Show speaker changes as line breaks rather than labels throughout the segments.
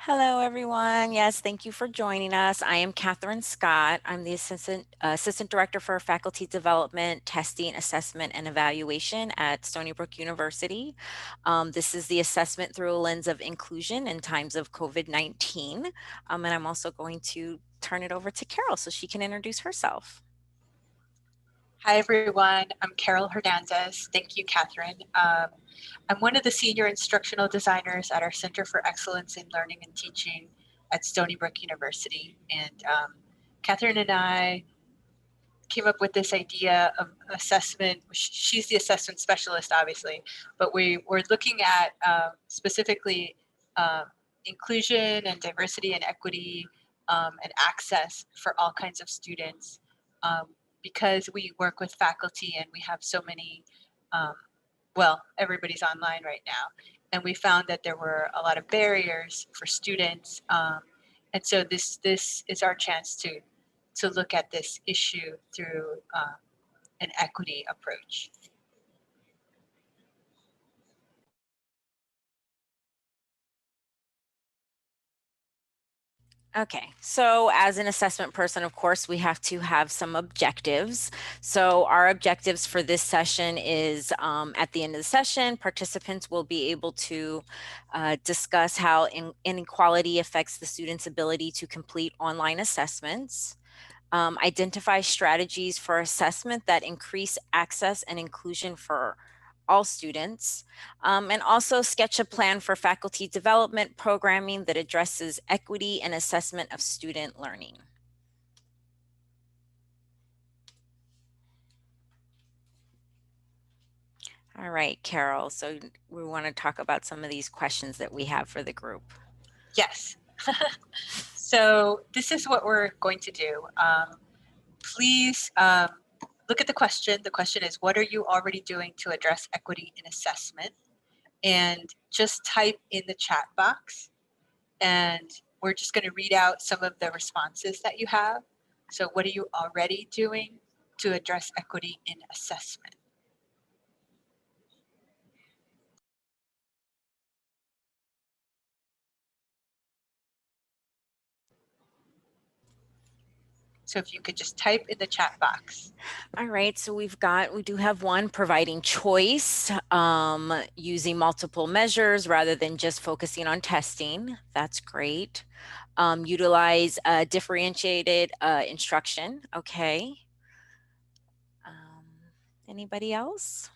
Hello, everyone. Yes, thank you for joining us. I am Catherine Scott. I'm the Assistant Director for Faculty Development, Testing, Assessment, and Evaluation at Stony Brook University. This is the assessment through a lens of inclusion in times of COVID-19. And I'm also going to turn it over to Carol so she can introduce herself.
Hi, everyone. I'm Carol Hernandez. Thank you, Catherine. I'm one of the senior instructional designers at our Center for Excellence in Learning and Teaching at Stony Brook University. And Catherine and I came up with this idea of assessment. She's the assessment specialist, obviously, but we were looking at specifically inclusion and diversity and equity and access for all kinds of students. Because we work with faculty and we have so many, well, everybody's online right now. And we found that there were a lot of barriers for students. And so this is our chance to look at this issue through an equity approach.
Okay, so as an assessment person, of course, we have to have some objectives. So our objectives for this session is at the end of the session, participants will be able to discuss how inequality affects the student's ability to complete online assessments, identify strategies for assessment that increase access and inclusion for all students, and also sketch a plan for faculty development programming that addresses equity and assessment of student learning. All right, Carol, so we want to talk about some of these questions that we have for the group.
Yes. So this is what we're going to do. Please look at the question. The question is, what are you already doing to address equity in assessment? And just type in the chat box. And we're just going to read out some of the responses that you have. So what are you already doing to address equity in assessment? So if you could just type in the chat box.
All right, so we do have one, providing choice, using multiple measures rather than just focusing on testing. That's great. Utilize differentiated instruction. Okay. Anybody else?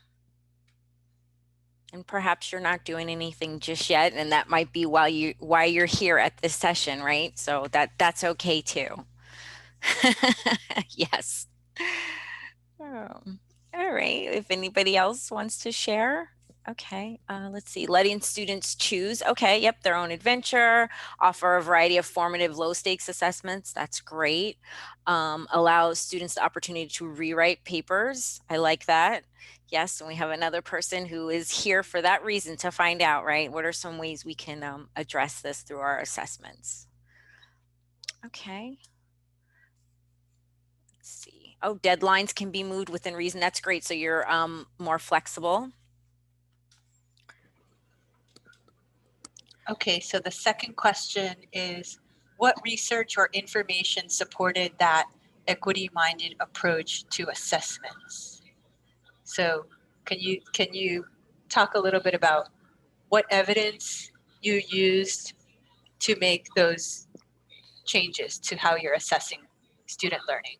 And perhaps you're not doing anything just yet, and that might be why you're here at this session, right? So that's okay too. Yes. All right, if anybody else wants to share. Okay, let's see, letting students choose. Okay, yep, their own adventure, offer a variety of formative low stakes assessments. That's great. Allow students the opportunity to rewrite papers. I like that. Yes, and we have another person who is here for that reason, to find out, right? What are some ways we can address this through our assessments? Okay. Let's see. Oh, deadlines can be moved within reason. That's great. So you're more flexible.
Okay, so the second question is, what research or information supported that equity-minded approach to assessments? So can you talk a little bit about what evidence you used to make those changes to how you're assessing student learning?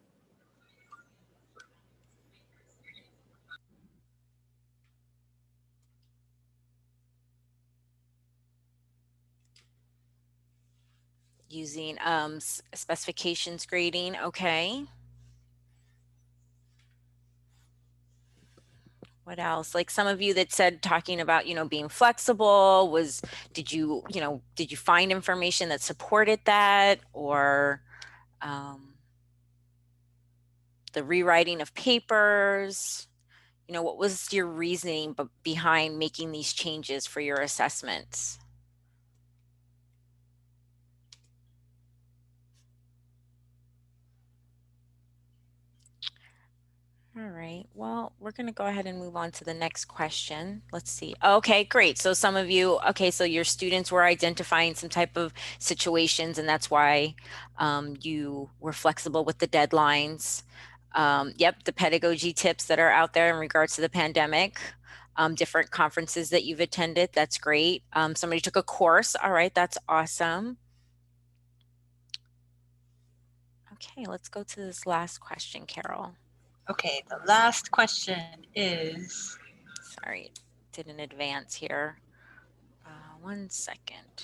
Using specifications grading. Okay. What else? Like some of you that said, talking about, being flexible, did you find information that supported that, or the rewriting of papers? What was your reasoning behind making these changes for your assessments? All right, well, we're going to go ahead and move on to the next question. Let's see. Okay, great. So some of you, okay, so your students were identifying some type of situations, and that's why you were flexible with the deadlines. Yep, the pedagogy tips that are out there in regards to the pandemic, different conferences that you've attended, that's great. Somebody took a course. All right, that's awesome. Okay, let's go to this last question, Carol.
Okay, the last question is,
Sorry, didn't advance here. 1 second.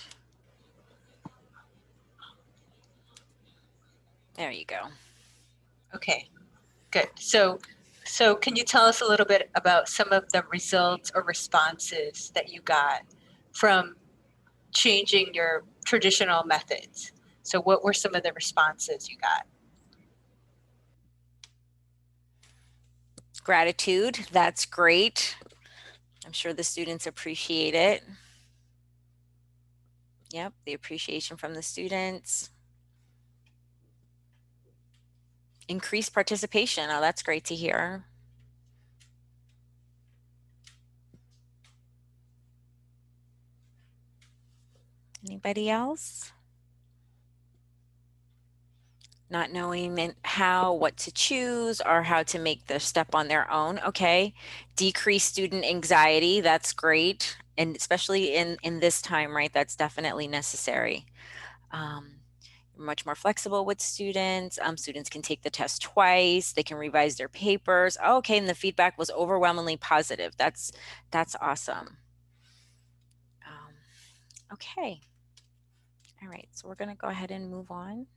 There you go.
okay, good. So can you tell us a little bit about some of the results or responses that you got from changing your traditional methods? So what were some of the responses you got?
Gratitude, that's great. I'm sure the students appreciate it. Yep, the appreciation from the students. Increased participation, oh, that's great to hear. Anybody else? Not knowing how, what to choose, or how to make the step on their own. Okay. Decrease student anxiety. That's great. And especially in this time, right? That's definitely necessary. Much more flexible with students. Students can take the test twice. They can revise their papers. Oh, okay. And the feedback was overwhelmingly positive. That's awesome. Okay. All right. So we're going to go ahead and move on.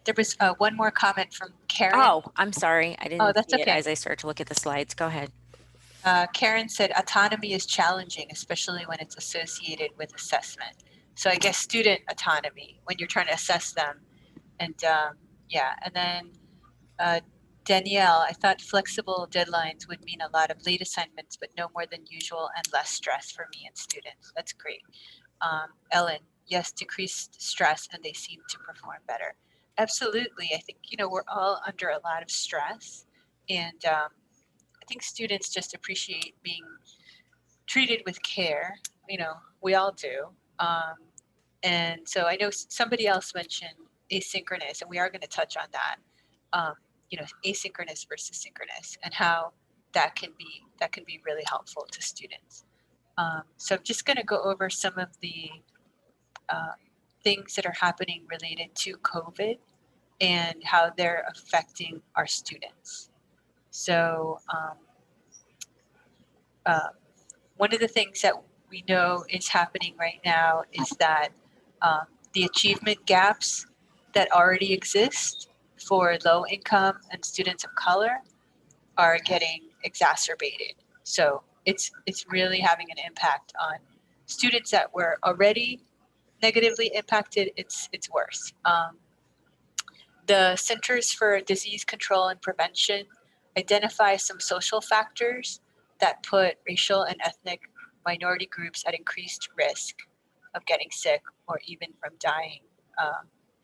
There was one more comment from Karen.
Oh, I'm sorry. I didn't
that's
see it
okay.
as I started to look at the slides. Go ahead.
Karen said autonomy is challenging, especially when it's associated with assessment. So I guess student autonomy when you're trying to assess them. And yeah, and then Danielle, I thought flexible deadlines would mean a lot of late assignments, but no more than usual and less stress for me and students. That's great. Ellen, yes, decreased stress and they seem to perform better. Absolutely. I think, we're all under a lot of stress, and I think students just appreciate being treated with care. We all do. And so I know somebody else mentioned asynchronous, and we are going to touch on that. Asynchronous versus synchronous, and how that can be really helpful to students. So I'm just going to go over some of the things that are happening related to COVID and how they're affecting our students. So one of the things that we know is happening right now is that the achievement gaps that already exist for low income and students of color are getting exacerbated. So it's really having an impact on students that were already negatively impacted. It's worse. The Centers for Disease Control and Prevention identify some social factors that put racial and ethnic minority groups at increased risk of getting sick or even from dying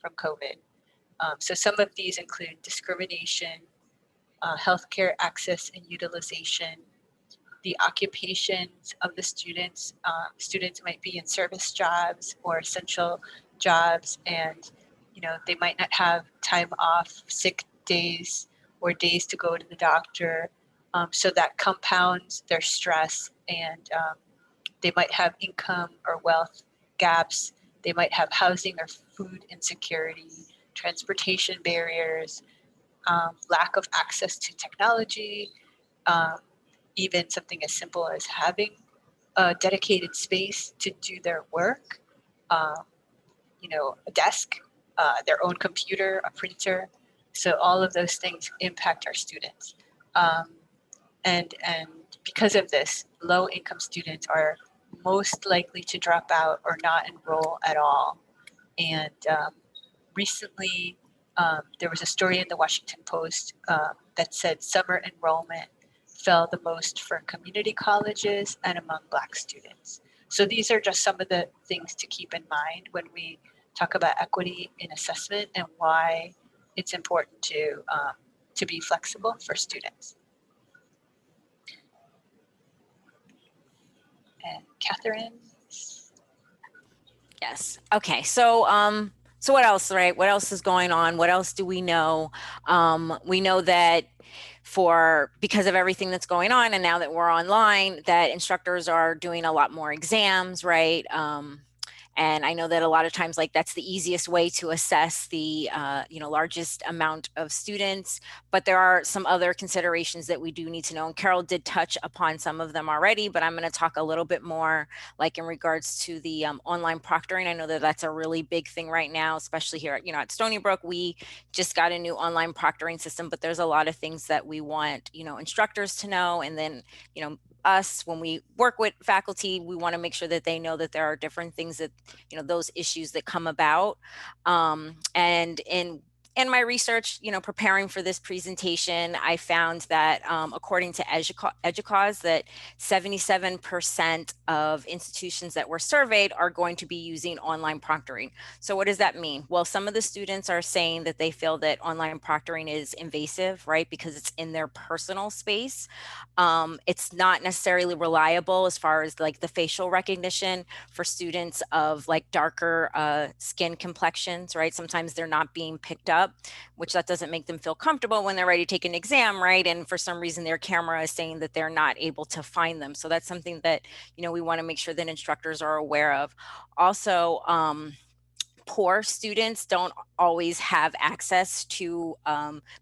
from COVID. So some of these include discrimination, healthcare access and utilization, the occupations of the students. Students might be in service jobs or essential jobs, and they might not have time off, sick days, or days to go to the doctor. So that compounds their stress, and they might have income or wealth gaps. They might have housing or food insecurity, transportation barriers, lack of access to technology, um, even something as simple as having a dedicated space to do their work, um, a desk, their own computer, a printer. So all of those things impact our students. And because of this, low income students are most likely to drop out or not enroll at all. And recently, there was a story in the Washington Post that said summer enrollment fell the most for community colleges and among Black students. So these are just some of the things to keep in mind when we talk about equity in assessment and why it's important to to be flexible for students. And Catherine.
Yes. Okay. So what else, right? What else is going on? What else do we know? We know that because of everything that's going on, and now that we're online, that instructors are doing a lot more exams, right? And I know that a lot of times, like, that's the easiest way to assess the largest amount of students, but there are some other considerations that we do need to know. And Carol did touch upon some of them already, but I'm going to talk a little bit more, like, in regards to the online proctoring. I know that that's a really big thing right now, especially here at Stony Brook. We just got a new online proctoring system, but there's a lot of things that we want instructors to know, and then us, when we work with faculty, we want to make sure that they know that there are different things that those issues that come about. And in my research, preparing for this presentation, I found that according to EDUCAUSE, that 77% of institutions that were surveyed are going to be using online proctoring. So what does that mean? Well, some of the students are saying that they feel that online proctoring is invasive, right? Because it's in their personal space. It's not necessarily reliable as far as like the facial recognition for students of like darker skin complexions, right? Sometimes they're not being picked up, which that doesn't make them feel comfortable when they're ready to take an exam, right? And for some reason their camera is saying that they're not able to find them. So that's something that, we want to make sure that instructors are aware of. Also, poor students don't always have access to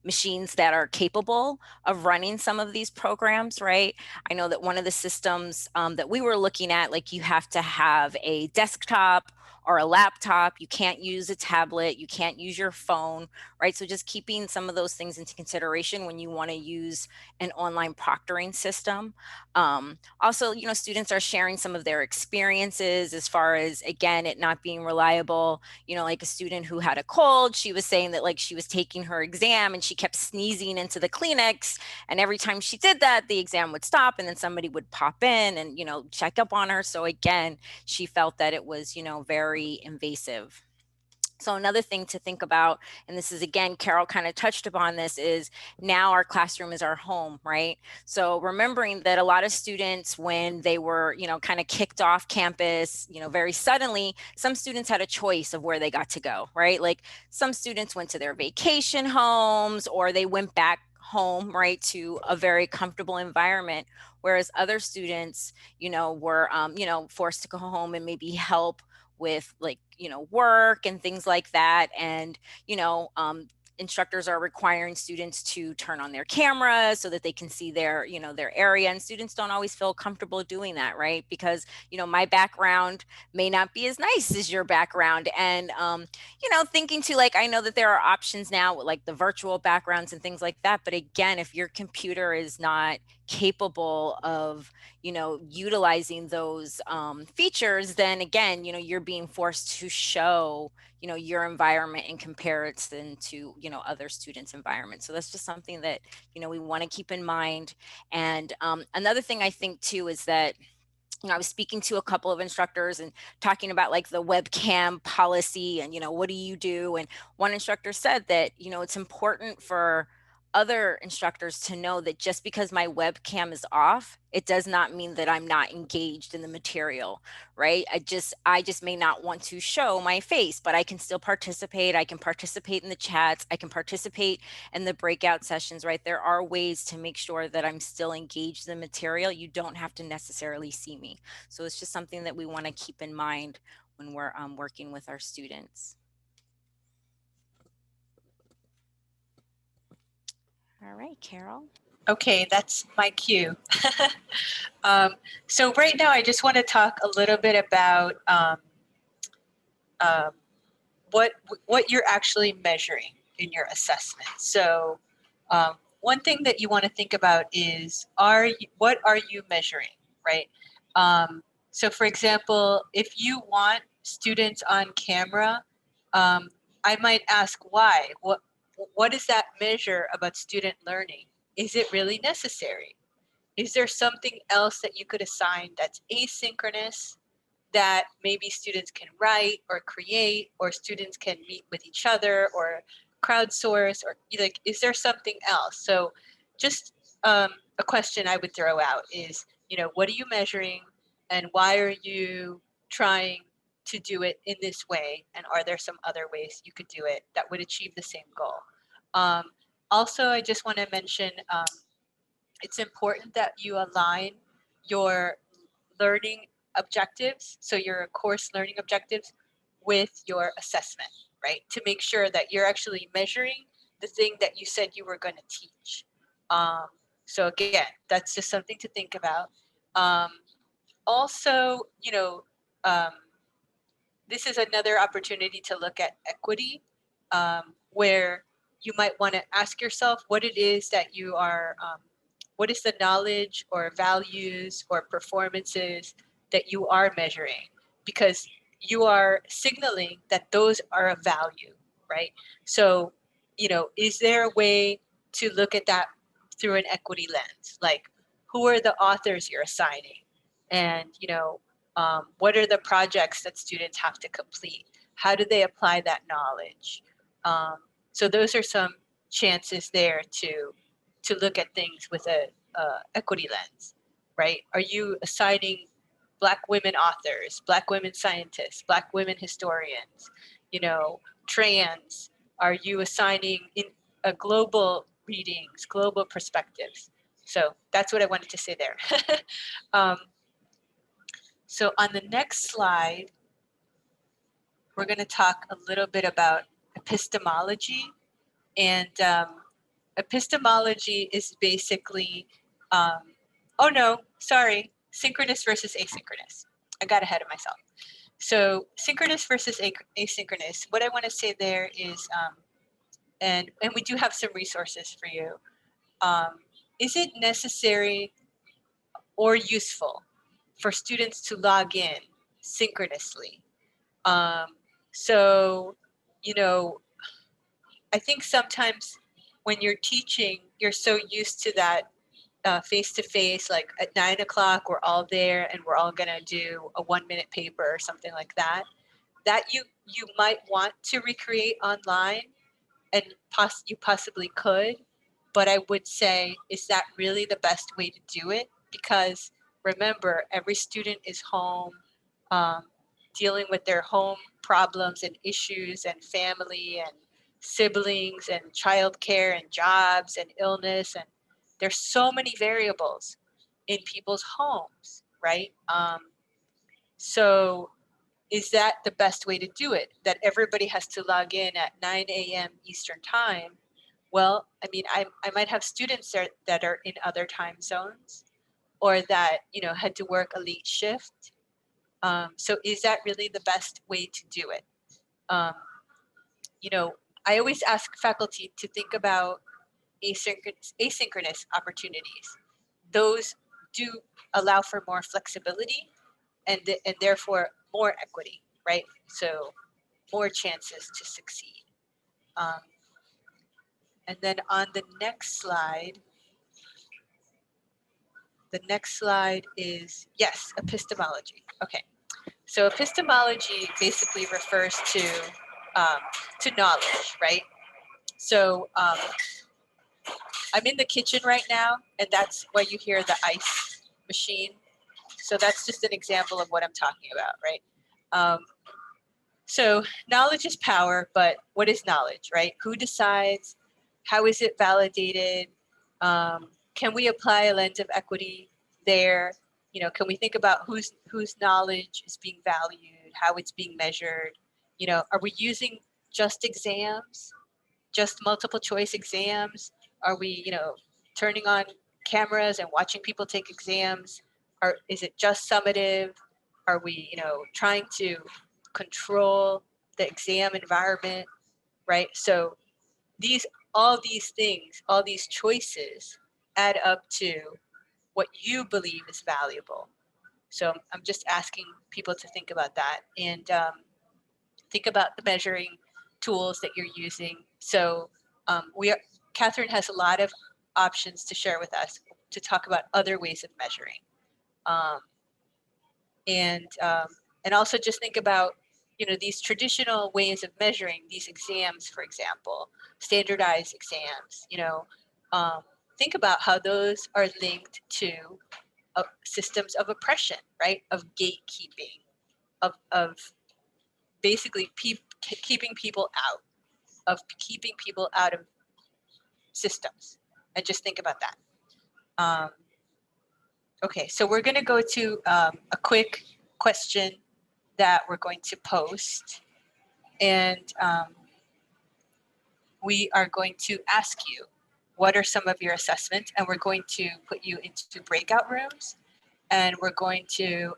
machines that are capable of running some of these programs, right? I know that one of the systems that we were looking at, like, you have to have a desktop or a laptop. You can't use a tablet. You can't use your phone, right? So just keeping some of those things into consideration when you want to use an online proctoring system. Also, students are sharing some of their experiences as far as, again, it not being reliable. Like a student who had a cold, she was saying that, like, she was taking her exam and she kept sneezing into the Kleenex. And every time she did that, the exam would stop and then somebody would pop in and, check up on her. So again, she felt that it was, very invasive. So another thing to think about, and this is, again, Carol kind of touched upon this, is now our classroom is our home, right? So remembering that a lot of students, when they were, kind of kicked off campus, very suddenly, some students had a choice of where they got to go, right? Like, some students went to their vacation homes, or they went back home, right, to a very comfortable environment, whereas other students, were, forced to go home and maybe help with, like, work and things like that. And, instructors are requiring students to turn on their cameras so that they can see their, their area. And students don't always feel comfortable doing that, right? Because, my background may not be as nice as your background. And, thinking too, like, I know that there are options now with, like, the virtual backgrounds and things like that. But again, if your computer is not capable of, utilizing those features, then again, you're being forced to show, your environment in comparison to, other students' environments. So that's just something that, we want to keep in mind. And another thing I think too is that, I was speaking to a couple of instructors and talking about, like, the webcam policy and, what do you do? And one instructor said that, it's important for other instructors to know that just because my webcam is off, it does not mean that I'm not engaged in the material, right? I just may not want to show my face, but I can still participate. I can participate in the chats. I can participate in the breakout sessions, right? There are ways to make sure that I'm still engaged in the material. You don't have to necessarily see me. So it's just something that we want to keep in mind when we're working with our students. All right, Carol.
Okay, that's my cue. So right now, I just want to talk a little bit about what you're actually measuring in your assessment. So one thing that you want to think about is, what are you measuring, right? So for example, if you want students on camera, I might ask why. What does that measure about student learning? Is it really necessary? Is there something else that you could assign that's asynchronous, that maybe students can write or create, or students can meet with each other or crowdsource, or like, is there something else? So just a question I would throw out is, what are you measuring, and why are you trying to do it in this way? And are there some other ways you could do it that would achieve the same goal? Also, I just want to mention, it's important that you align your learning objectives, so your course learning objectives, with your assessment, right? To make sure that you're actually measuring the thing that you said you were going to teach. So again, that's just something to think about. Also, um, this is another opportunity to look at equity, where you might want to ask yourself what it is that you are, what is the knowledge or values or performances that you are measuring, because you are signaling that those are of value, right? So, is there a way to look at that through an equity lens? Like, who are the authors you're assigning? And, what are the projects that students have to complete? How do they apply that knowledge? So those are some chances there to look at things with a equity lens, right? Are you assigning Black women authors, Black women scientists, Black women historians, trans? Are you assigning in a global readings, global perspectives? So that's what I wanted to say there. So on the next slide, we're going to talk a little bit about epistemology. And epistemology is basically, oh no, sorry, synchronous versus asynchronous. I got ahead of myself. So synchronous versus asynchronous, what I want to say there is, and we do have some resources for you. Is it necessary or useful for students to log in synchronously? So, I think sometimes when you're teaching, you're so used to that face-to-face, like at 9 o'clock, we're all there and we're all gonna do a 1-minute paper or something like that, that you might want to recreate online, and you possibly could, but I would say, is that really the best way to do it? Because remember, every student is home, dealing with their home problems and issues and family and siblings and childcare and jobs and illness, and there's so many variables in people's homes, right? So is that the best way to do it? That everybody has to log in at 9 a.m. Eastern time? Well, I mean, I might have students that are in other time zones, or that, had to work a late shift. So is that really the best way to do it? I always ask faculty to think about asynchronous opportunities. Those do allow for more flexibility, and therefore more equity, right? So more chances to succeed. And then on the next slide is, yes, epistemology. Okay, so epistemology basically refers to knowledge, right? So I'm in the kitchen right now, and that's why you hear the ice machine. So that's just an example of what I'm talking about, right? So knowledge is power, but what is knowledge, right? Who decides? How is it validated? Can we apply a lens of equity there? Can we think about whose knowledge is being valued, how it's being measured? Are we using just exams, just multiple choice exams? Are we, turning on cameras and watching people take exams? Is it just summative? Are we, trying to control the exam environment, right? So all these things, all these choices add up to what you believe is valuable. So I'm just asking people to think about that, and think about the measuring tools that you're using. So Catherine has a lot of options to share with us to talk about other ways of measuring. And also just think about you know, these traditional ways of measuring these exams, for example, standardized exams, you know, think about how those are linked to systems of oppression, right? Of gatekeeping, of basically keeping people out, of keeping people out of systems. And just think about that. Okay, so we're going to go to a quick question that we're going to post. And we are going to ask you, what are some of your assessments? And we're going to put you into breakout rooms. And we're going to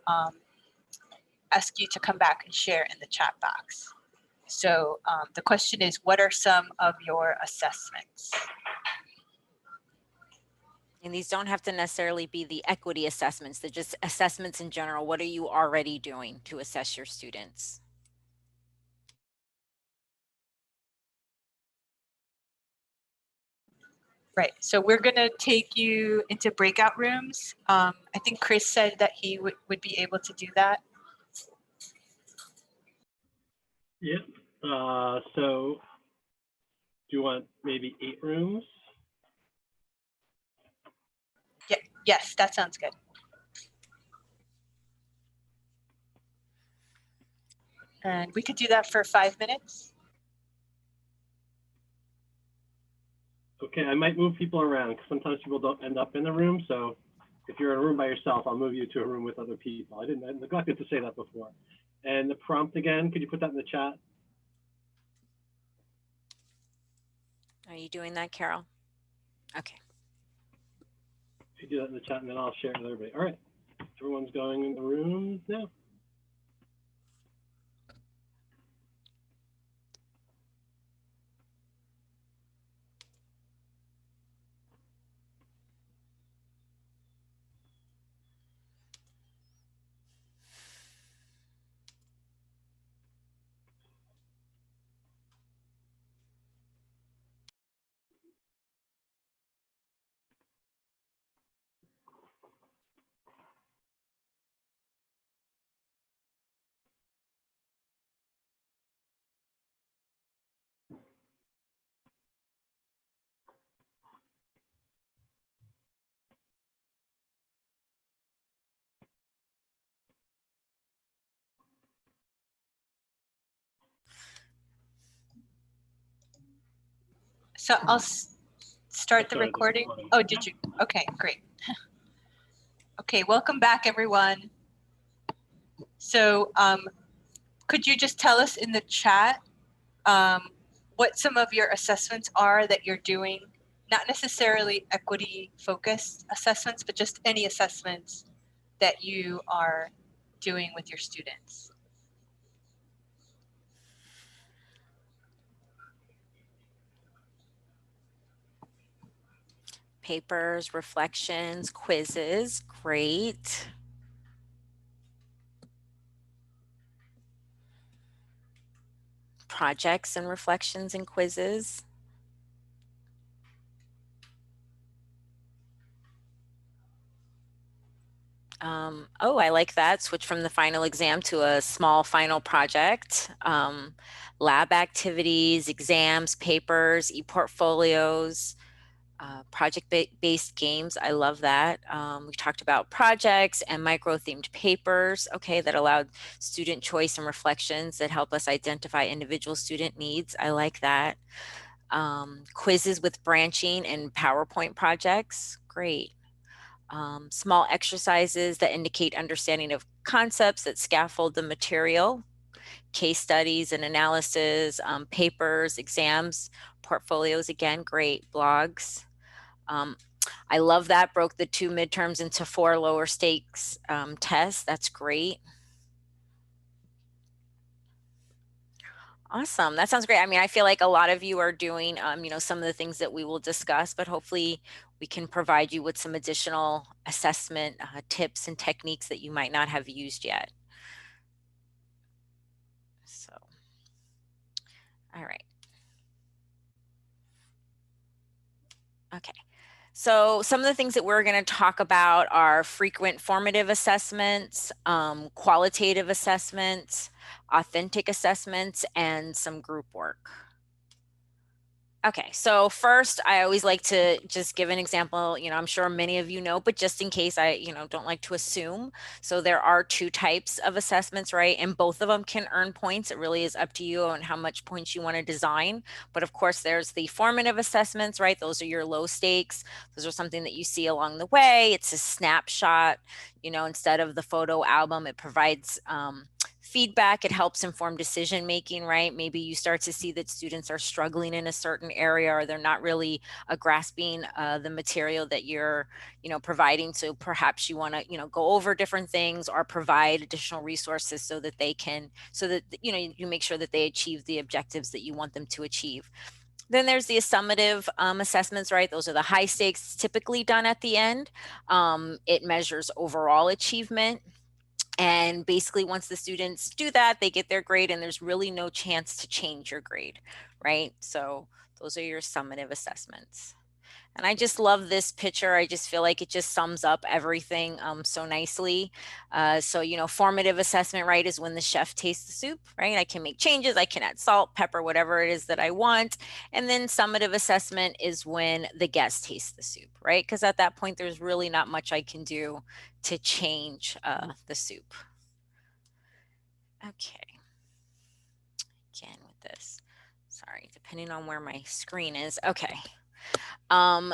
ask you to come back and share in the chat box. So the question is, what are some of your assessments?
And these don't have to necessarily be the equity assessments. They're just assessments in general. What are you already doing to assess your students?
Right, so we're gonna take you into breakout rooms. I think Chris said that he would be able to do that.
Yep. So do you want maybe 8 rooms?
Yeah, yes, that sounds good. And we could do that for 5 minutes.
Okay, I might move people around because sometimes people don't end up in the room. So if you're in a room by yourself, I'll move you to a room with other people. I neglected to say that before. And the prompt again, could you put that in the chat?
Are you doing that, Carol? Okay.
You do that in the chat and then I'll share it with everybody. All right, everyone's going in the room now.
So I'll start the recording. Oh, did you? Okay, great. Okay, welcome back, everyone. So could you just tell us in the chat what some of your assessments are that you're doing? Not necessarily equity focused assessments, but just any assessments that you are doing with your students.
Papers, reflections, quizzes, great. Projects and reflections and quizzes. Oh, I like that. Switch from the final exam to a small final project. Lab activities, exams, papers, e-portfolios, project-based games. I love that. We talked about projects and micro-themed papers, okay, that allowed student choice and reflections that help us identify individual student needs. I like that. Quizzes with branching and PowerPoint projects, great. Small exercises that indicate understanding of concepts that scaffold the material, case studies and analysis, papers, exams, portfolios, again, great, blogs. I love that, broke the 2 midterms into 4 lower stakes tests, that's great. Awesome, that sounds great. I mean, I feel like a lot of you are doing, you know, some of the things that we will discuss, but hopefully we can provide you with some additional assessment tips and techniques that you might not have used yet. So, all right. Okay, So some of the things that we're going to talk about are frequent formative assessments, qualitative assessments, authentic assessments, and some group work. Okay, so first, I always like to just give an example. I'm sure many of you know, but just in case I, don't like to assume. So there are two types of assessments, right? And both of them can earn points. It really is up to you on how much points you want to design. But of course, there's the formative assessments, right? Those are your low stakes. Those are something that you see along the way. It's a snapshot, instead of the photo album, it provides feedback. It helps inform decision making, right? Maybe you start to see that students are struggling in a certain area, or they're not really grasping the material that you're providing. So perhaps you want to go over different things or provide additional resources so that they can, so that you make sure that they achieve the objectives that you want them to achieve. Then there's the summative assessments, right? Those are the high stakes, typically done at the end. It measures overall achievement. And basically, once the students do that, they get their grade, and there's really no chance to change your grade, right? So those are your summative assessments. And I just love this picture. I just feel like it just sums up everything so nicely. So, formative assessment, right, is when the chef tastes the soup, right? I can make changes. I can add salt, pepper, whatever it is that I want. And then summative assessment is when the guest tastes the soup, right? Because at that point, there's really not much I can do to change the soup. Okay. Again with this. Sorry, depending on where my screen is. Okay.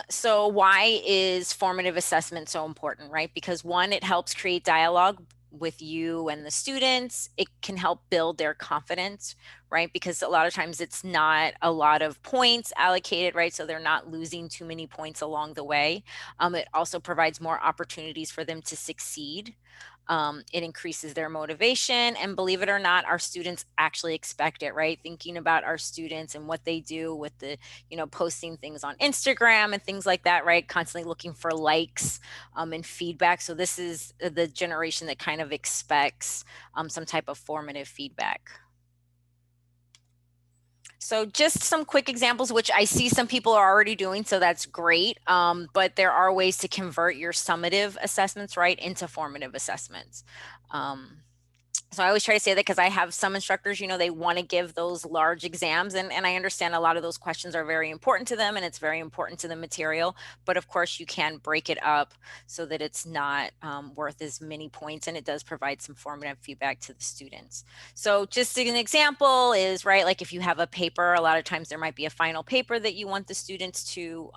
So why is formative assessment so important, right? Because one, it helps create dialogue with you and the students. It can help build their confidence, right? Because a lot of times it's not a lot of points allocated, right? So they're not losing too many points along the way. It also provides more opportunities for them to succeed. It increases their motivation, and believe it or not, our students actually expect it, right? Thinking about our students and what they do with the, posting things on Instagram and things like that, right? Constantly looking for likes and feedback. So this is the generation that kind of expects some type of formative feedback. So just some quick examples, which I see some people are already doing, so that's great. But there are ways to convert your summative assessments, right, into formative assessments. So I always try to say that because I have some instructors, they want to give those large exams, and I understand a lot of those questions are very important to them, and it's very important to the material. But of course, you can break it up so that it's not worth as many points, and it does provide some formative feedback to the students. So just an example is, right, like if you have a paper, a lot of times there might be a final paper that you want the students to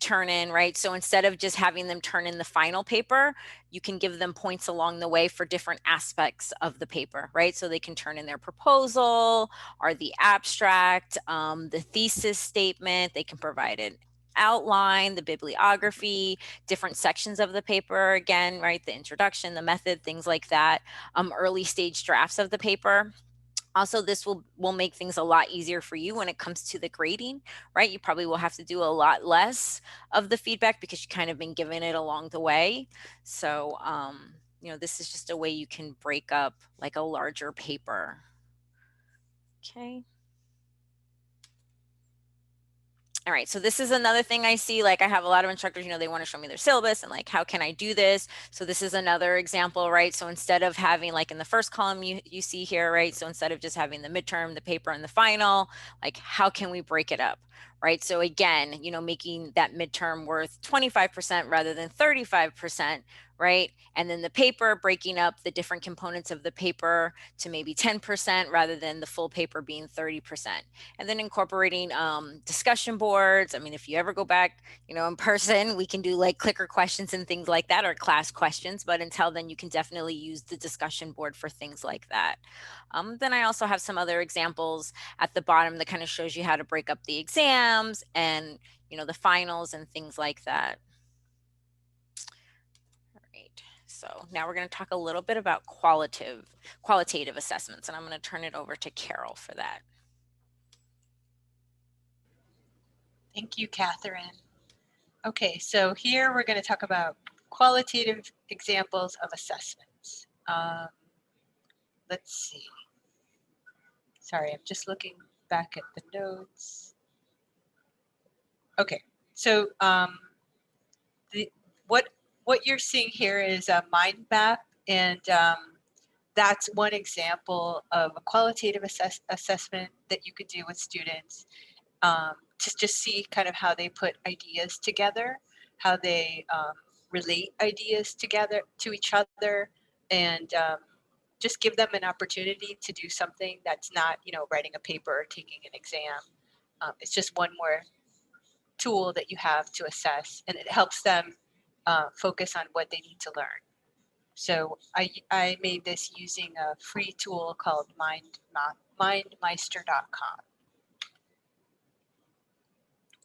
turn in, right? So instead of just having them turn in the final paper, you can give them points along the way for different aspects of the paper, right? So they can turn in their proposal or the abstract, the thesis statement. They can provide an outline, the bibliography, different sections of the paper, again, right? The introduction, the method, things like that, early stage drafts of the paper. Also, this will make things a lot easier for you when it comes to the grading, right? You probably will have to do a lot less of the feedback because you kind of been given it along the way. So, this is just a way you can break up like a larger paper. Okay. All right, so this is another thing I see. Like I have a lot of instructors, they want to show me their syllabus and like, how can I do this? So this is another example, right? So instead of having like in the first column you see here, right? So instead of just having the midterm, the paper, and the final, like how can we break it up? Right. So again, making that midterm worth 25% rather than 35%, right? And then the paper, breaking up the different components of the paper to maybe 10% rather than the full paper being 30%. And then incorporating discussion boards. I mean, if you ever go back, in person, we can do like clicker questions and things like that, or class questions. But until then, you can definitely use the discussion board for things like that. Then I also have some other examples at the bottom that kind of shows you how to break up the exams and, the finals and things like that. All right. So now we're going to talk a little bit about qualitative assessments, and I'm going to turn it over to Carol for that.
Thank you, Catherine. Okay, so here we're going to talk about qualitative examples of assessments. Let's see. Sorry, I'm just looking back at the notes. Okay, So what you're seeing here is a mind map, and that's one example of a qualitative assessment that you could do with students, to just see kind of how they put ideas together, how they relate ideas together to each other, and just give them an opportunity to do something that's not, writing a paper or taking an exam. It's just one more tool that you have to assess, and it helps them focus on what they need to learn. So I made this using a free tool called mindmeister.com.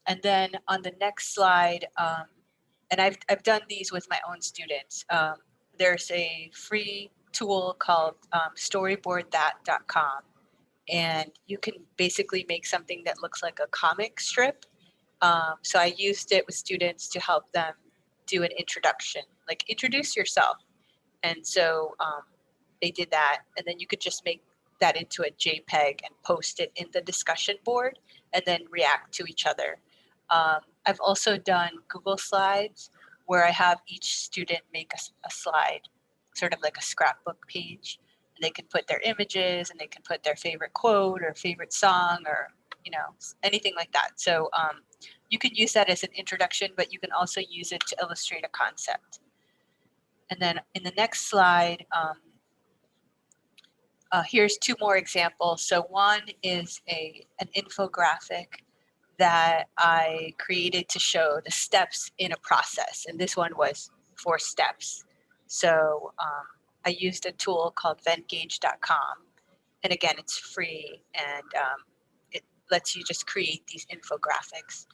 And then on the next slide, and I've done these with my own students. There's a free tool called storyboardthat.com, and you can basically make something that looks like a comic strip. So I used it with students to help them do an introduction, like introduce yourself. And so they did that, and then you could just make that into a JPEG and post it in the discussion board and then react to each other. I've also done Google Slides where I have each student make a slide, sort of like a scrapbook page. And they can put their images, and they can put their favorite quote or favorite song, or anything like that. So you can use that as an introduction, but you can also use it to illustrate a concept. And then in the next slide, here's two more examples. So one is an infographic that I created to show the steps in a process. And this one was 4 steps. So I used a tool called ventgauge.com. And again, it's free, and it lets you just create these infographics.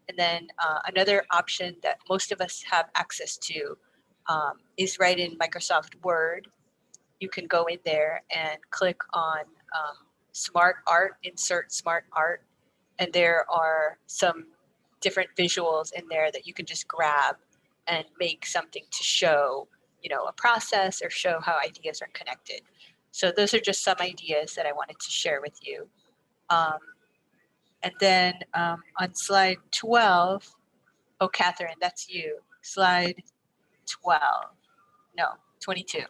And then another option that most of us have access to is right in Microsoft Word. You can go in there and click on Smart Art, insert Smart Art, and there are some different visuals in there that you can just grab and make something to show, a process, or show how ideas are connected. So those are just some ideas that I wanted to share with you. And then on slide 12, oh, Catherine, that's you. Slide 12, no, 22. You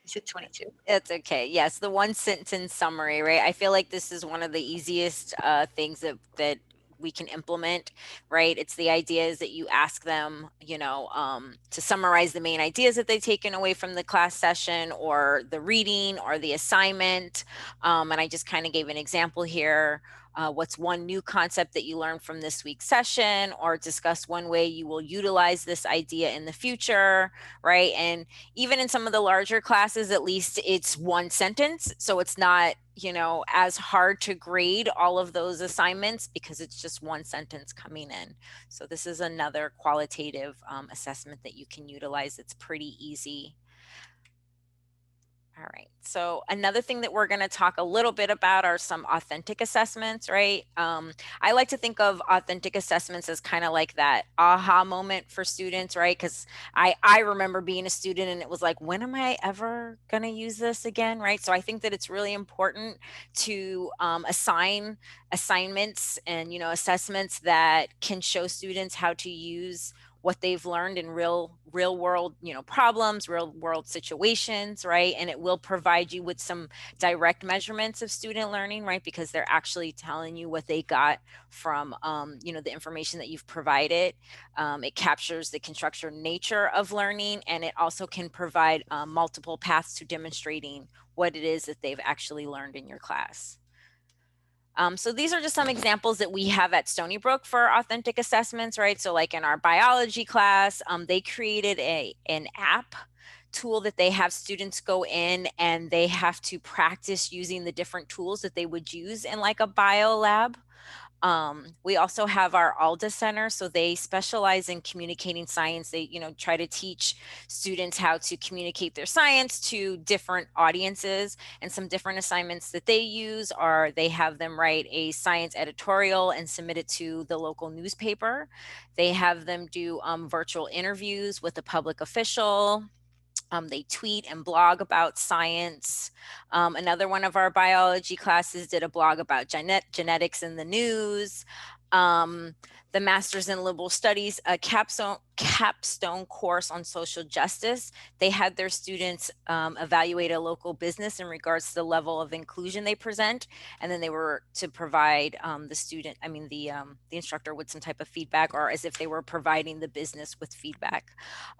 said 22.
It's okay. Yes, the one sentence summary, right? I feel like this is one of the easiest things that we can implement, right? It's the idea is that you ask them, to summarize the main ideas that they've taken away from the class session or the reading or the assignment. And I just kind of gave an example here. What's one new concept that you learned from this week's session, or discuss one way you will utilize this idea in the future, right? And even in some of the larger classes, at least it's one sentence. So it's not, as hard to grade all of those assignments because it's just one sentence coming in. So this is another qualitative assessment that you can utilize. It's pretty easy. All right. So another thing that we're going to talk a little bit about are some authentic assessments, right? I like to think of authentic assessments as kind of like that aha moment for students, right? Because I remember being a student and it was like, when am I ever going to use this again, right? So I think that it's really important to assign assignments and, assessments that can show students how to use what they've learned in real world, problems, real world situations, right? And it will provide you with some direct measurements of student learning, right? Because they're actually telling you what they got from, the information that you've provided. It captures the constructive nature of learning, and it also can provide multiple paths to demonstrating what it is that they've actually learned in your class. So these are just some examples that we have at Stony Brook for authentic assessments, right? So like in our biology class, they created an app tool that they have students go in and they have to practice using the different tools that they would use in like a bio lab. We also have our ALDA Center, so they specialize in communicating science. They, try to teach students how to communicate their science to different audiences, and some different assignments that they use are they have them write a science editorial and submit it to the local newspaper. They have them do virtual interviews with a public official. They tweet and blog about science. Another one of our biology classes did a blog about genetics in the news. the Master's in Liberal Studies, a capstone course on social justice. They had their students evaluate a local business in regards to the level of inclusion they present, and then they were to provide the instructor with some type of feedback, or as if they were providing the business with feedback.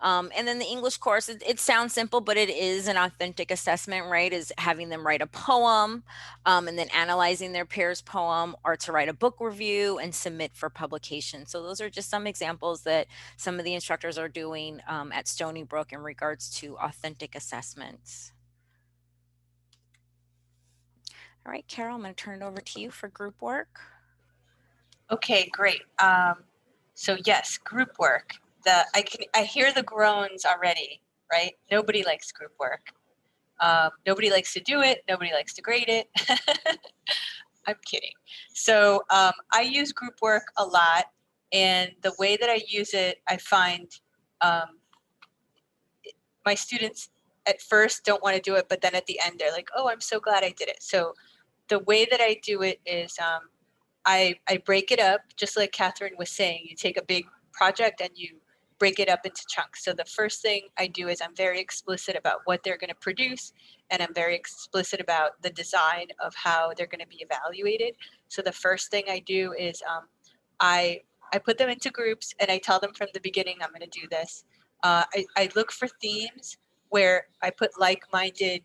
And then the English course, it sounds simple, but it is an authentic assessment, right? Is having them write a poem, and then analyzing their peer's poem, or to write a book review and submit for publication. So those are just some examples that some of the instructors are doing at Stony Brook in regards to authentic assessments. All right, Carol, I'm going to turn it over to you for group work.
Okay, great. So yes, group work. I hear the groans already, right? Nobody likes group work. Nobody likes to do it. Nobody likes to grade it. I'm kidding. So I use group work a lot, and the way that I use it, I find my students at first don't want to do it, but then at the end they're like, oh, I'm so glad I did it. So the way that I do it is I break it up, just like Catherine was saying. You take a big project and you break it up into chunks. So the first thing I do is I'm very explicit about what they're going to produce, and I'm very explicit about the design of how they're going to be evaluated. So the first thing I do is I put them into groups, and I tell them from the beginning I'm going to do this. I look for themes where I put like-minded,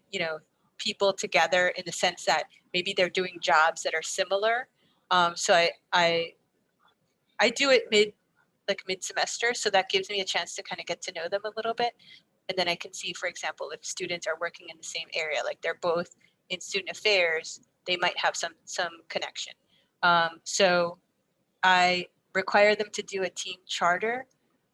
people together, in the sense that maybe they're doing jobs that are similar. So I do it mid-semester, so that gives me a chance to kind of get to know them a little bit. And then I can see, for example, if students are working in the same area, like they're both in student affairs, they might have some connection. So I require them to do a team charter,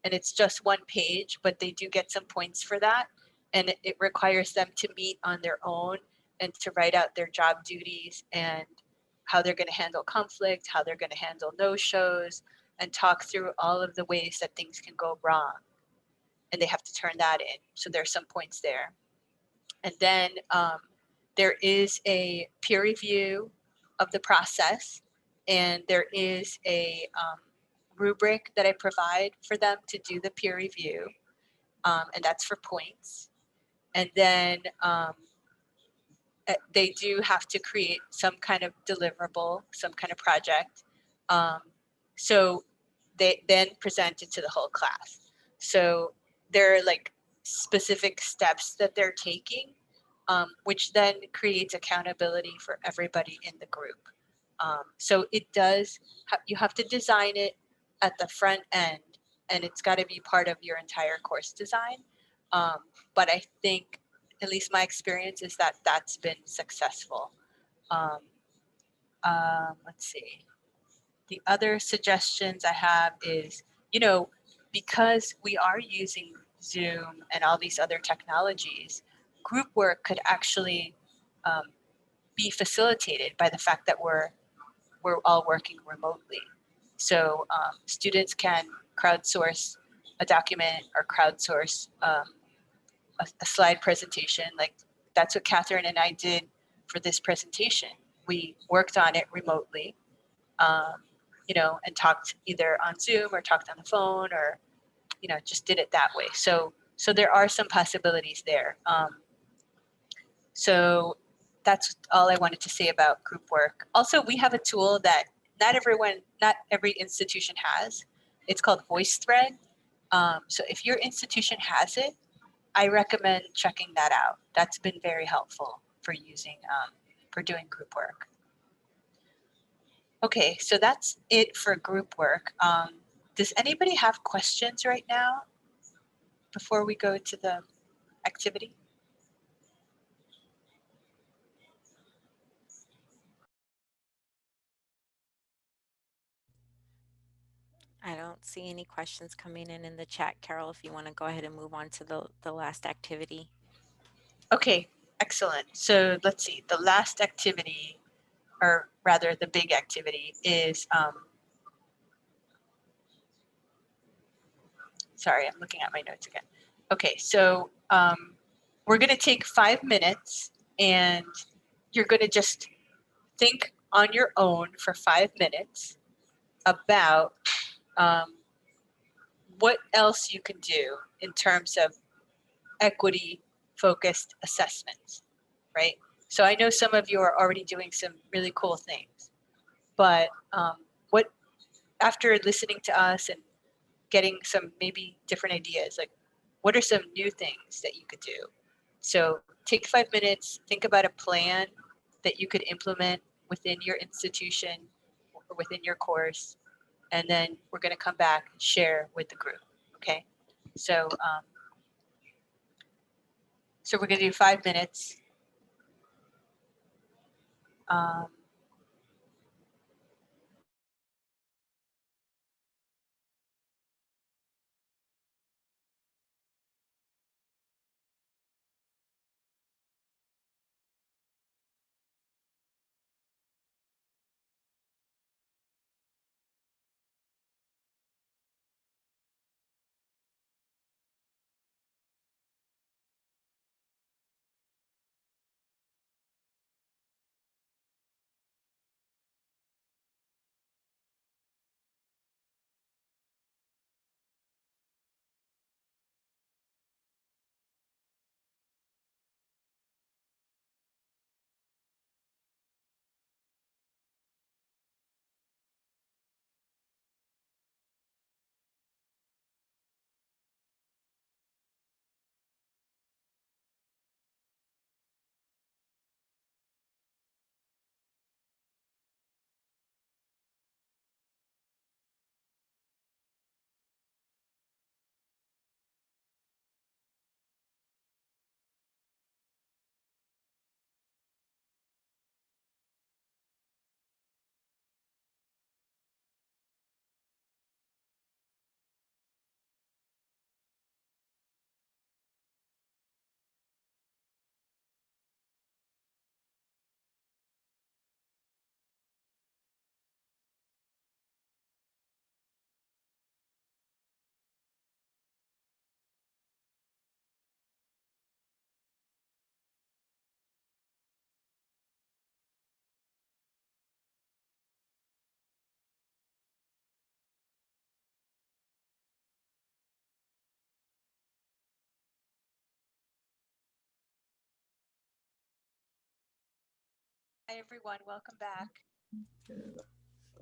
and it's just 1 page, but they do get some points for that. And it requires them to meet on their own and to write out their job duties and how they're going to handle conflict, how they're going to handle no-shows, and talk through all of the ways that things can go wrong. And they have to turn that in. So there's some points there. And then there is a peer review of the process, and there is a rubric that I provide for them to do the peer review, and that's for points. And then they do have to create some kind of deliverable, some kind of project. So they then present it to the whole class. So there are like specific steps that they're taking, which then creates accountability for everybody in the group. So it does, you have to design it at the front end, and it's got to be part of your entire course design. But I think, at least my experience is that that's been successful. Let's see. The other suggestions I have is, because we are using Zoom and all these other technologies, group work could actually be facilitated by the fact that we're all working remotely. So students can crowdsource a document or crowdsource a slide presentation. Like that's what Catherine and I did for this presentation. We worked on it remotely, and talked either on Zoom or talked on the phone, or, just did it that way. So there are some possibilities there. So that's all I wanted to say about group work. Also, we have a tool that not every institution has. It's called Voicethread. So if your institution has it, I recommend checking that out. That's been very helpful for using, for doing group work. Okay, so that's it for group work. Does anybody have questions right now before we go to the activity?
I don't see any questions coming in the chat, Carol, if you want to go ahead and move on to the last activity.
Okay, excellent. So let's see, the last activity, or rather the big activity, is, sorry, I'm looking at my notes again. Okay, so we're going to take 5 minutes, and you're going to just think on your own for 5 minutes about what else you can do in terms of equity focused assessments, right? So I know some of you are already doing some really cool things, but what, after listening to us and getting some maybe different ideas, like what are some new things that you could do? So take 5 minutes, think about a plan that you could implement within your institution or within your course, and then we're going to come back and share with the group. Okay, so so we're going to do 5 minutes. Hi everyone, welcome back.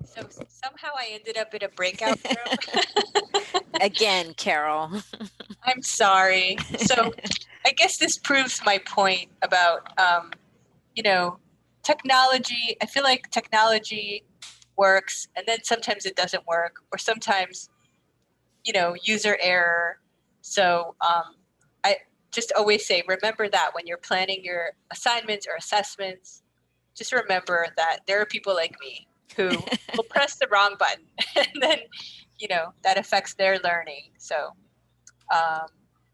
So somehow I ended up in a breakout room.
Again, Carol.
I'm sorry. So I guess this proves my point about, you know, technology. I feel like technology works and then sometimes it doesn't work, or sometimes, you know, user error. So I just always say, remember that when you're planning your assignments or assessments, just remember that there are people like me who will press the wrong button and then, you know, that affects their learning. So,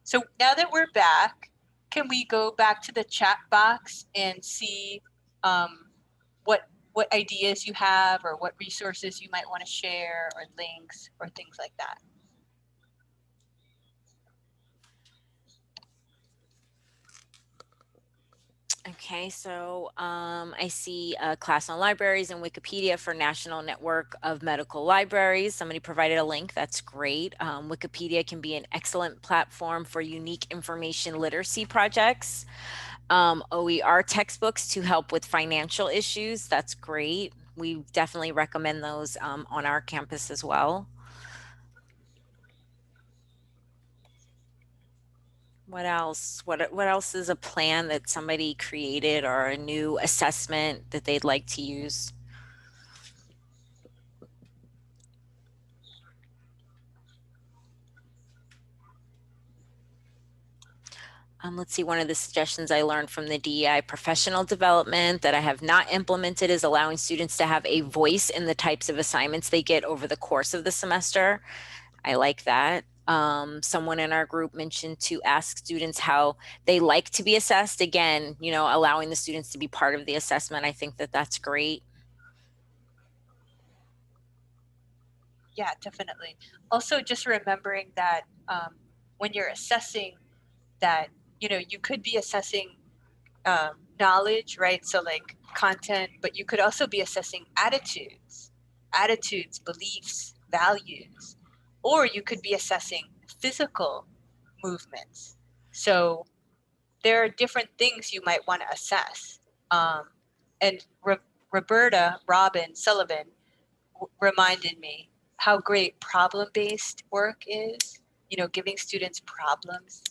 so now that we're back, can we go back to the chat box and see what ideas you have or what resources you might want to share or links or things like that?
Okay, so I see a class on libraries and Wikipedia for National Network of Medical Libraries. Somebody provided a link. That's great. Wikipedia can be an excellent platform for unique information literacy projects. OER textbooks to help with financial issues. That's great. We definitely recommend those on our campus as well. What else? What else is a plan that somebody created or a new assessment that they'd like to use? Let's see, one of the suggestions I learned from the DEI professional development that I have not implemented is allowing students to have a voice in the types of assignments they get over the course of the semester. I like that. Someone in our group mentioned to ask students how they like to be assessed. Again, you know, allowing the students to be part of the assessment. I think that that's great.
Yeah, definitely. Also, just remembering that when you're assessing that, you know, you could be assessing knowledge, right? So like content, but you could also be assessing attitudes, beliefs, values, or you could be assessing physical movements. So there are different things you might want to assess. And Robin Sullivan reminded me how great problem-based work is, you know, giving students problems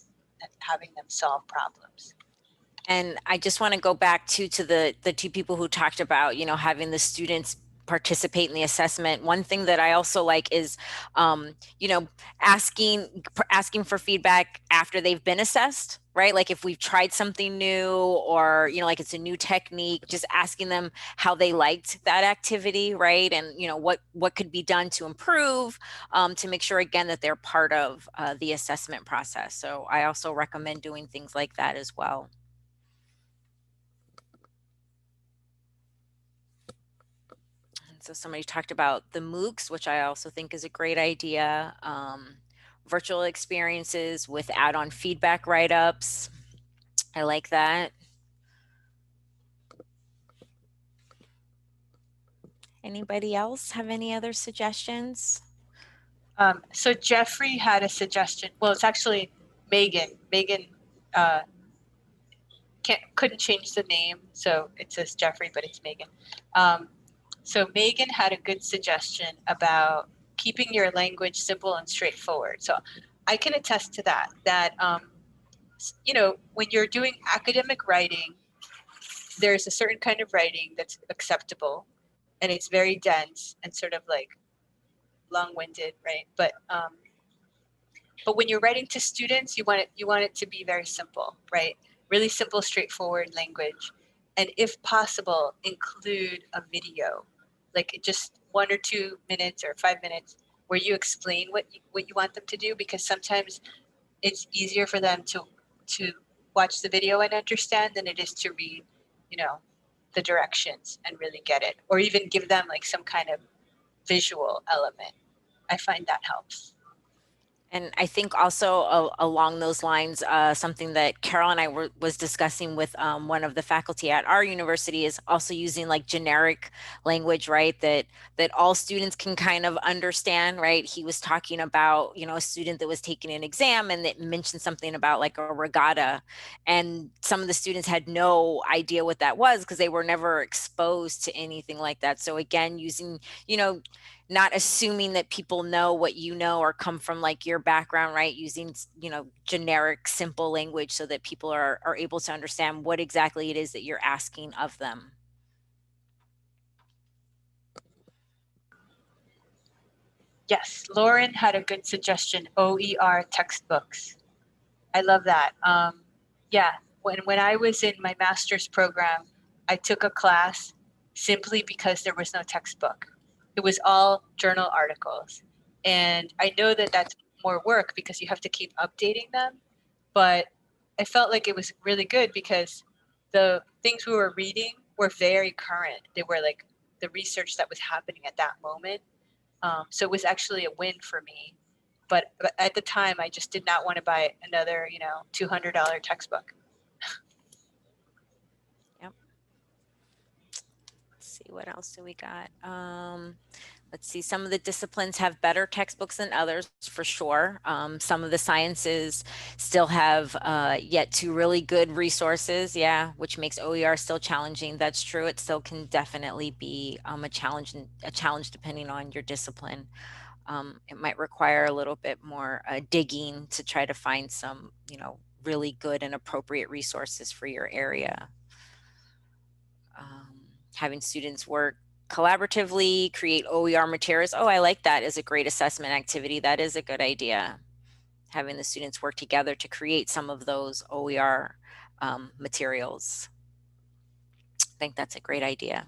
and having them solve problems.
And I just want to go back to the two people who talked about, you know, having the students participate in the assessment. One thing that I also like is, you know, asking for feedback after they've been assessed, right? Like if we've tried something new, or, you know, like it's a new technique, just asking them how they liked that activity, right? And, you know, what could be done to improve, to make sure, again, that they're part of the assessment process. So I also recommend doing things like that as well. So somebody talked about the MOOCs, which I also think is a great idea. Virtual experiences with add-on feedback write-ups. I like that. Anybody else have any other suggestions?
So Jeffrey had a suggestion. Well, it's actually Megan. Megan couldn't change the name, so it says Jeffrey, but it's Megan. So Megan had a good suggestion about keeping your language simple and straightforward. So I can attest to that, you know, when you're doing academic writing, there's a certain kind of writing that's acceptable, and it's very dense and sort of like long-winded, right? But when you're writing to students, you want it to be very simple, right? Really simple, straightforward language. And if possible, include a video, like just 1 or 2 minutes or 5 minutes where you explain what you want them to do, because sometimes it's easier for them to watch the video and understand than it is to read, you know, the directions and really get it, or even give them like some kind of visual element. I find that helps.
And I think also along those lines, something that Carol and I was discussing with one of the faculty at our university is also using like generic language, right? That all students can kind of understand, right? He was talking about, you know, a student that was taking an exam and that mentioned something about like a regatta, and some of the students had no idea what that was because they were never exposed to anything like that. So again, using, you know, not assuming that people know what you know or come from like your background, right? Using, you know, generic, simple language so that people are able to understand what exactly it is that you're asking of them.
Yes, Lauren had a good suggestion, OER textbooks. I love that. Yeah, when I was in my master's program, I took a class simply because there was no textbook. It was all journal articles. And I know that that's more work because you have to keep updating them, but I felt like it was really good because the things we were reading were very current. They were like the research that was happening at that moment. So it was actually a win for me. But at the time, I just did not want to buy another, you know, $200 textbook.
Yep. Let's see, what else do we got? Let's see, some of the disciplines have better textbooks than others, for sure. Some of the sciences still have yet to really good resources, yeah, which makes OER still challenging. That's true. It still can definitely be a challenge depending on your discipline. It might require a little bit more digging to try to find some, you know, really good and appropriate resources for your area. Having students work collaboratively, create OER materials. Oh, I like that as a great assessment activity. That is a good idea. Having the students work together to create some of those OER materials. I think that's a great idea.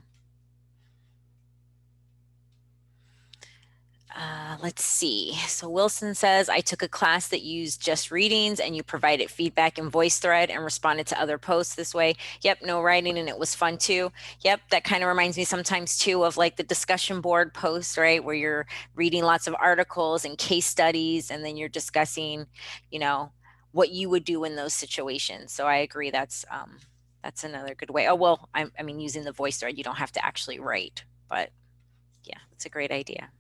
Let's see. So Wilson says, I took a class that used just readings and you provided feedback in Voicethread and responded to other posts this way. Yep, no writing, and it was fun too. Yep, that kind of reminds me sometimes too of like the discussion board posts, right? Where you're reading lots of articles and case studies and then you're discussing, you know, what you would do in those situations. So I agree that's another good way. Oh, well, I mean, using the Voicethread, you don't have to actually write, but yeah, it's a great idea.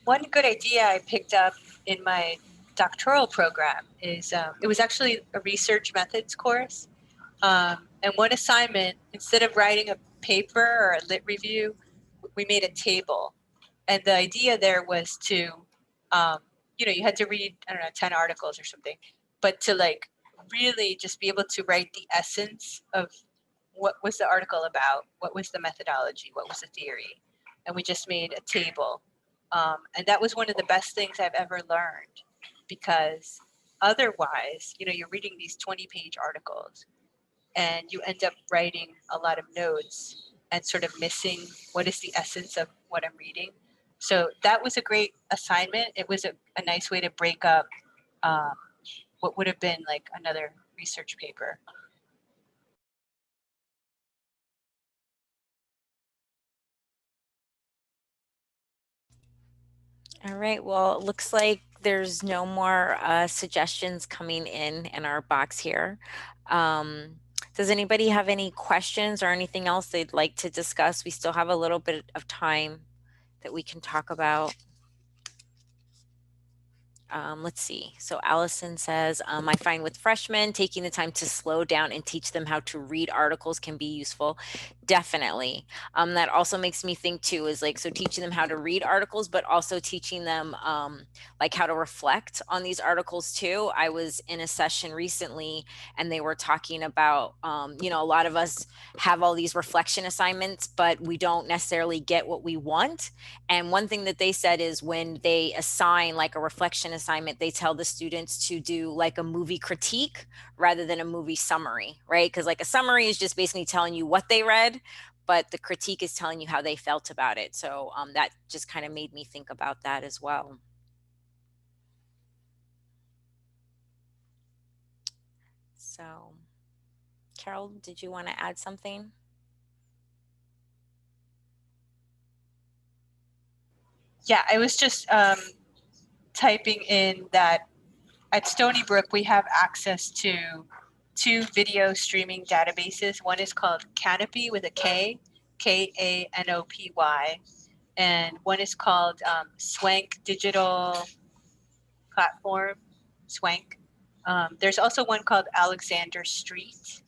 one good idea I picked up in my doctoral program is it was actually a research methods course. And one assignment, instead of writing a paper or a lit review, we made a table. And the idea there was to, you had to read, I don't know, 10 articles or something, but to like really just be able to write the essence of what was the article about, what was the methodology, what was the theory. And we just made a table. And that was one of the best things I've ever learned, because otherwise, you're reading these 20-page articles and you end up writing a lot of notes and sort of missing what is the essence of what I'm reading. So that was a great assignment. It was a nice way to break up what would have been like another research paper.
All right, well, it looks like there's no more suggestions coming in our box here. Does anybody have any questions or anything else they'd like to discuss? We still have a little bit of time that we can talk about. Let's see. So Allison says, I find with freshmen, taking the time to slow down and teach them how to read articles can be useful. Definitely. That also makes me think too, is like, so teaching them how to read articles, but also teaching them like how to reflect on these articles too. I was in a session recently and they were talking about, a lot of us have all these reflection assignments, but we don't necessarily get what we want. And one thing that they said is when they assign like a reflection assignment, they tell the students to do like a movie critique rather than a movie summary, right? Because like a summary is just basically telling you what they read, but the critique is telling you how they felt about it. So that just kind of made me think about that as well. So, Carol, did you want to add something?
Yeah, I was just typing in that at Stony Brook, we have access to 2 video streaming databases. One is called Canopy with a K, Kanopy, and one is called Swank Digital Platform, Swank. There's also one called Alexander Street.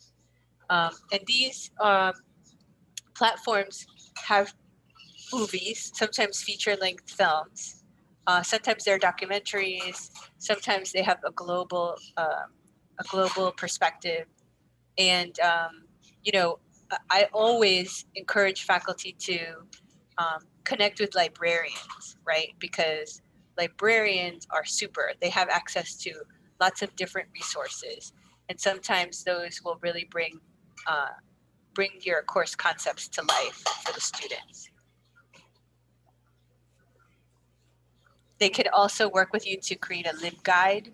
And these platforms have movies, sometimes feature-length films. Sometimes they're documentaries. Sometimes they have a global perspective. And I always encourage faculty to connect with librarians, right? Because librarians are super. They have access to lots of different resources, and sometimes those will really bring your course concepts to life for the students. They could also work with you to create a LibGuide,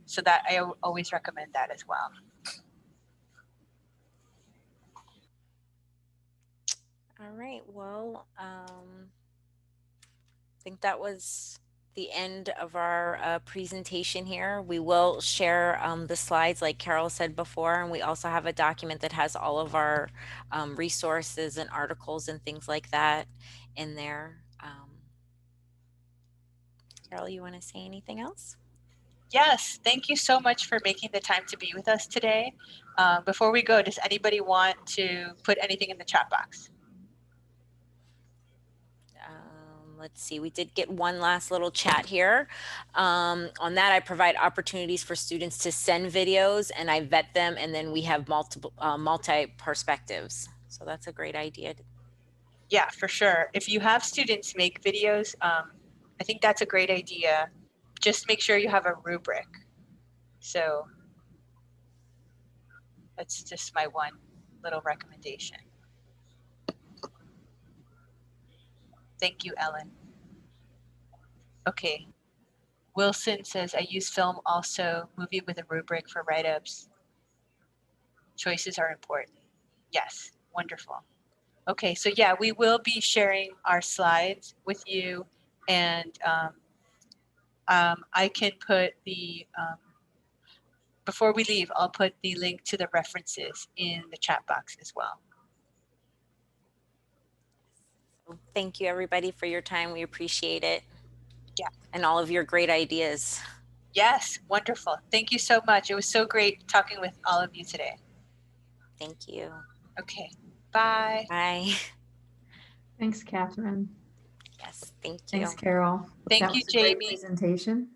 so that I always recommend that as well.
All right, well, I think that was the end of our presentation here. We will share the slides like Carol said before, and we also have a document that has all of our resources and articles and things like that in there. Carol, you want to say anything else?
Yes, thank you so much for making the time to be with us today. Before we go, does anybody want to put anything in the chat box?
Let's see, we did get one last little chat here. On that, I provide opportunities for students to send videos and I vet them, and then we have multi perspectives. So that's a great idea.
Yeah, for sure. If you have students make videos, I think that's a great idea. Just make sure you have a rubric. So that's just my one little recommendation. Thank you, Ellen. Okay. Wilson says, I use film also, movie with a rubric for write-ups. Choices are important. Yes, wonderful. Okay, so yeah, we will be sharing our slides with you, and I can put the, before we leave, I'll put the link to the references in the chat box as well.
Thank you everybody for your time. We appreciate it.
Yeah.
And all of your great ideas.
Yes, wonderful. Thank you so much. It was so great talking with all of you today.
Thank you.
Okay, bye.
Bye.
Thanks, Catherine.
Yes, thank you.
Thanks, Carol.
Thank
That
you,
was a great
Jamie.
presentation.